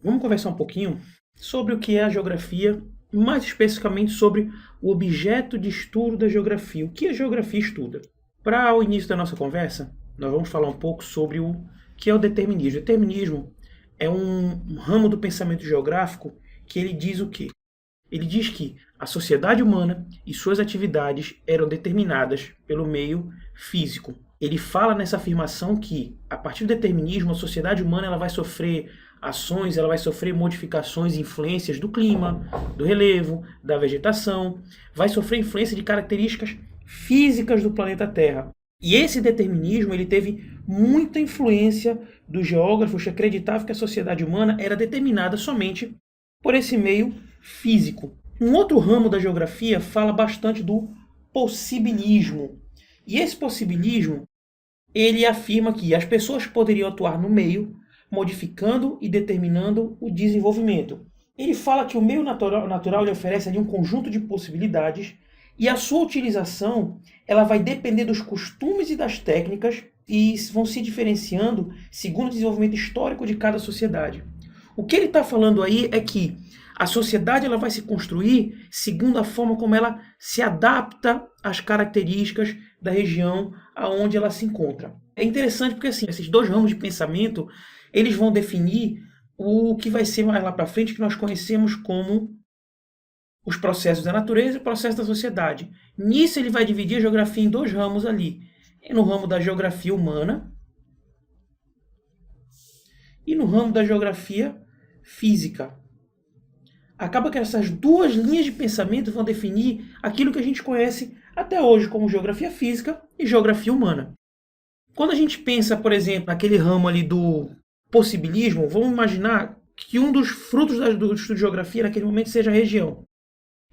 Vamos conversar um pouquinho sobre o que é a geografia, mais especificamente sobre o objeto de estudo da geografia. O que a geografia estuda? Para o início da nossa conversa, nós vamos falar um pouco sobre o que é o determinismo. O determinismo é um ramo do pensamento geográfico que ele diz o quê? Ele diz que a sociedade humana e suas atividades eram determinadas pelo meio físico. Ele fala nessa afirmação que, a partir do determinismo, a sociedade humana ela vai sofrer ações, ela vai sofrer modificações e influências do clima, do relevo, da vegetação, vai sofrer influência de características físicas do planeta Terra. E esse determinismo ele teve muita influência dos geógrafos que acreditavam que a sociedade humana era determinada somente por esse meio físico. Um outro ramo da geografia fala bastante do possibilismo. E esse possibilismo, ele afirma que as pessoas poderiam atuar no meio, modificando e determinando o desenvolvimento. Ele fala que o meio natural ele oferece ali um conjunto de possibilidades e a sua utilização ela vai depender dos costumes e das técnicas e vão se diferenciando segundo o desenvolvimento histórico de cada sociedade. O que ele está falando aí é que a sociedade ela vai se construir segundo a forma como ela se adapta às características da região aonde ela se encontra. É interessante porque assim, esses dois ramos de pensamento eles vão definir o que vai ser mais lá para frente que nós conhecemos como os processos da natureza e o processo da sociedade. Nisso ele vai dividir a geografia em dois ramos ali. No ramo da geografia humana e no ramo da geografia física. Acaba que essas duas linhas de pensamento vão definir aquilo que a gente conhece até hoje como geografia física e geografia humana. Quando a gente pensa, por exemplo, naquele ramo ali do possibilismo, vamos imaginar que um dos frutos do estudo de geografia naquele momento seja a região.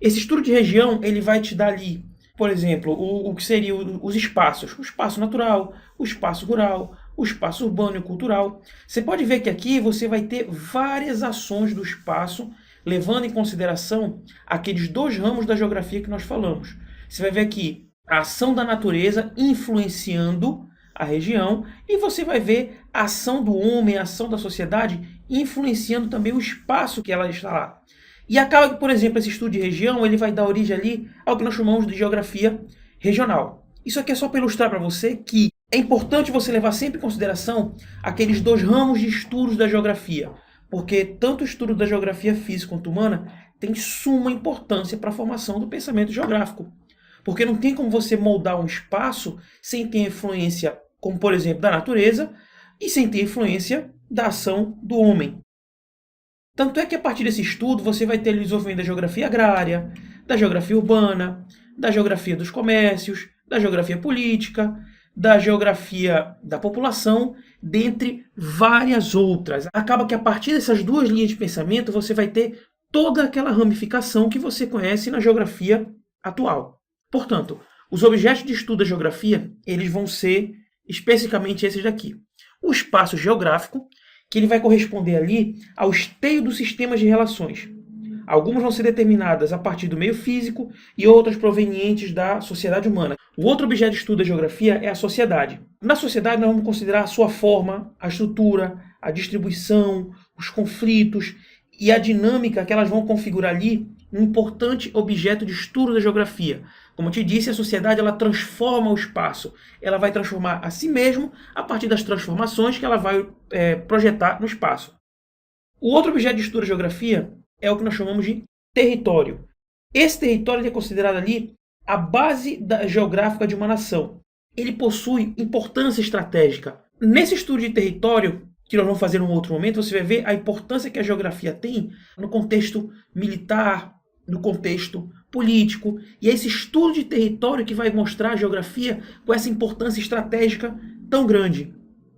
Esse estudo de região ele vai te dar ali, por exemplo, o que seria os espaços. O espaço natural, o espaço rural, o espaço urbano e cultural. Você pode ver que aqui você vai ter várias ações do espaço, levando em consideração aqueles dois ramos da geografia que nós falamos. Você vai ver aqui a ação da natureza influenciando a região e você vai ver a ação do homem, a ação da sociedade influenciando também o espaço que ela está lá. E acaba que, por exemplo, esse estudo de região ele vai dar origem ali ao que nós chamamos de geografia regional. Isso aqui é só para ilustrar para você que é importante você levar sempre em consideração aqueles dois ramos de estudos da geografia, porque tanto o estudo da geografia física quanto humana tem suma importância para a formação do pensamento geográfico. Porque não tem como você moldar um espaço sem ter influência, como por exemplo, da natureza, e sem ter influência da ação do homem. Tanto é que a partir desse estudo você vai ter o desenvolvimento da geografia agrária, da geografia urbana, da geografia dos comércios, da geografia política, da geografia da população, dentre várias outras. Acaba que a partir dessas duas linhas de pensamento você vai ter toda aquela ramificação que você conhece na geografia atual. Portanto, os objetos de estudo da geografia eles vão ser especificamente esses daqui. O espaço geográfico, que ele vai corresponder ali ao esteio dos sistemas de relações. Algumas vão ser determinadas a partir do meio físico e outras provenientes da sociedade humana. O outro objeto de estudo da geografia é a sociedade. Na sociedade nós vamos considerar a sua forma, a estrutura, a distribuição, os conflitos e a dinâmica que elas vão configurar ali um importante objeto de estudo da geografia. Como eu te disse, a sociedade ela transforma o espaço. Ela vai transformar a si mesmo a partir das transformações que ela vai projetar no espaço. O outro objeto de estudo da geografia é o que nós chamamos de território. Esse território é considerado ali a base geográfica de uma nação. Ele possui importância estratégica. Nesse estudo de território, que nós vamos fazer em um outro momento, você vai ver a importância que a geografia tem no contexto militar, no contexto político, e é esse estudo de território que vai mostrar a geografia com essa importância estratégica tão grande.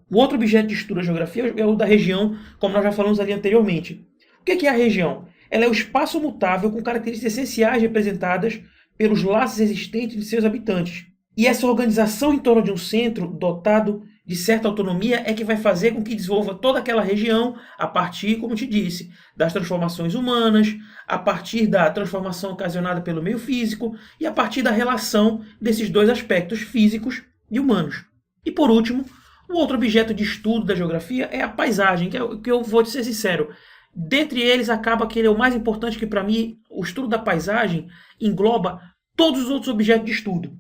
O outro objeto de estudo da geografia é o da região, como nós já falamos ali anteriormente. O que é a região? Ela é o espaço mutável com características essenciais representadas pelos laços existentes de seus habitantes. E essa organização em torno de um centro dotado de certa autonomia é que vai fazer com que desenvolva toda aquela região a partir, como te disse, das transformações humanas, a partir da transformação ocasionada pelo meio físico e a partir da relação desses dois aspectos físicos e humanos. E por último, o outro objeto de estudo da geografia é a paisagem, que eu vou te ser sincero, Dentre eles, acaba que ele é o mais importante, que para mim, o estudo da paisagem engloba todos os outros objetos de estudo.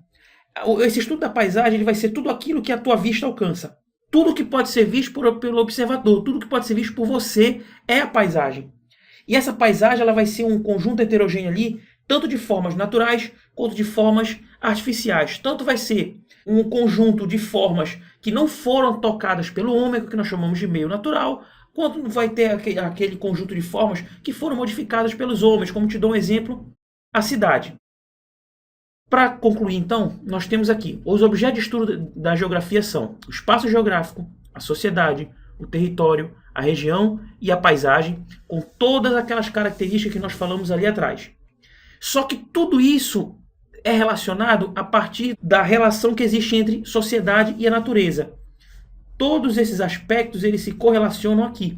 Esse estudo da paisagem ele vai ser tudo aquilo que a tua vista alcança. Tudo que pode ser visto pelo observador, tudo que pode ser visto por você é a paisagem. E essa paisagem ela vai ser um conjunto heterogêneo ali, tanto de formas naturais quanto de formas artificiais. Tanto vai ser um conjunto de formas que não foram tocadas pelo homem, que nós chamamos de meio natural, quanto vai ter aquele conjunto de formas que foram modificadas pelos homens, como te dou um exemplo, a cidade. Para concluir, então, nós temos aqui os objetos de estudo da geografia são o espaço geográfico, a sociedade, o território, a região e a paisagem, com todas aquelas características que nós falamos ali atrás. Só que tudo isso é relacionado a partir da relação que existe entre sociedade e a natureza. Todos esses aspectos eles se correlacionam aqui.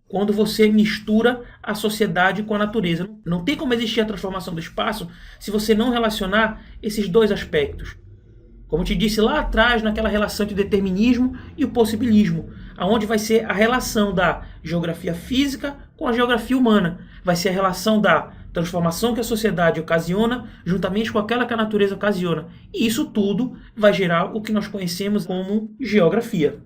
Quando você mistura a sociedade com a natureza. Não tem como existir a transformação do espaço se você não relacionar esses dois aspectos. Como eu te disse lá atrás, naquela relação de determinismo e o possibilismo, aonde vai ser a relação da geografia física com a geografia humana. Vai ser a relação da transformação que a sociedade ocasiona, juntamente com aquela que a natureza ocasiona. E isso tudo vai gerar o que nós conhecemos como geografia.